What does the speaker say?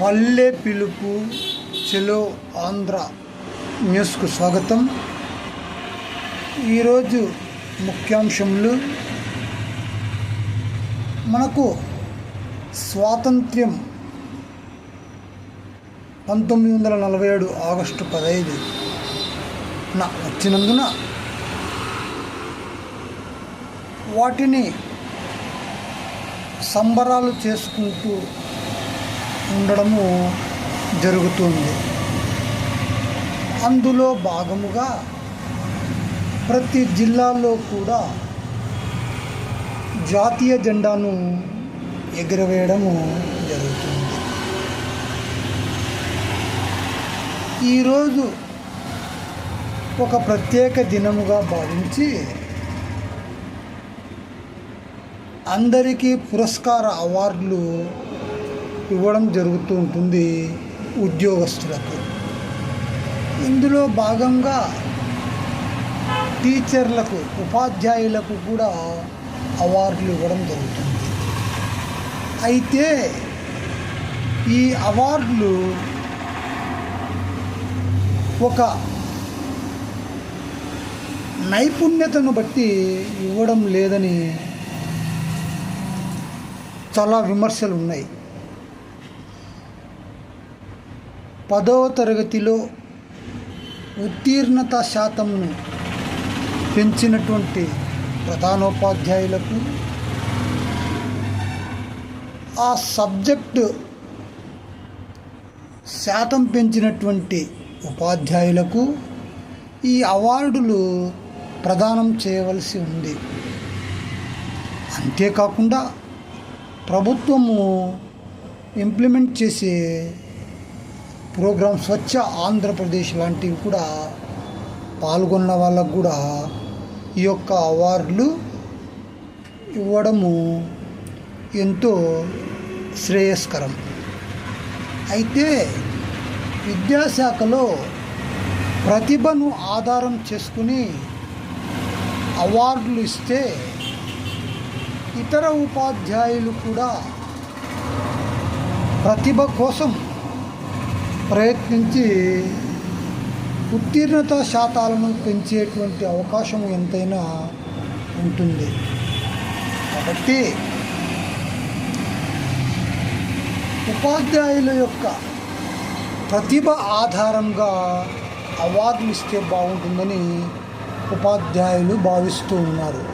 పల్లె పిలుపు చెలో ఆంధ్ర న్యూస్కు స్వాగతం. ఈరోజు ముఖ్యాంశములు: మనకు స్వాతంత్ర్యం 1947 ఆగస్టు 15 వచ్చినందున వాటిని సంబరాలు చేసుకుంటూ ఉండడము జరుగుతుంది. అందులో భాగముగా ప్రతి జిల్లాలో కూడా జాతీయ జెండాను ఎగురవేయడము జరుగుతుంది. ఈరోజు ఒక ప్రత్యేక దినముగా భావించి అందరికీ పురస్కార అవార్డులు ఇవ్వడం జరుగుతూ ఉంటుంది ఉద్యోగస్తులకు. ఇందులో భాగంగా టీచర్లకు, ఉపాధ్యాయులకు కూడా అవార్డులు ఇవ్వడం జరుగుతుంది. అయితే ఈ అవార్డులు ఒక నైపుణ్యతను బట్టి ఇవ్వడం లేదని చాలా విమర్శలు ఉన్నాయి. 10వ తరగతిలో ఉత్తీర్ణత శాతంను పెంచినటువంటి ప్రధానోపాధ్యాయులకు, ఆ సబ్జెక్టు శాతం పెంచినటువంటి ఉపాధ్యాయులకు ఈ అవార్డులు ప్రదానం చేయవలసి ఉంది. అంతేకాకుండా ప్రభుత్వము ఇంప్లిమెంట్ చేసే ప్రోగ్రాం స్వచ్ఛ ఆంధ్రప్రదేశ్ లాంటివి కూడా పాల్గొన్న వాళ్ళకు కూడా ఈ యొక్క అవార్డులు ఇవ్వడము ఎంతో శ్రేయస్కరం. అయితే విద్యాశాఖలో ప్రతిభను ఆధారం చేసుకుని అవార్డులు ఇస్తే ఇతర ఉపాధ్యాయులు కూడా ప్రతిభ కోసం ప్రయత్నించి ఉత్తీర్ణత శాతాలను పెంచేటువంటి అవకాశం ఎంతైనా ఉంటుంది. కాబట్టి ఉపాధ్యాయుల యొక్క ప్రతిభ ఆధారంగా అవార్డులు ఇస్తే బాగుంటుందని ఉపాధ్యాయులు భావిస్తూ ఉన్నారు.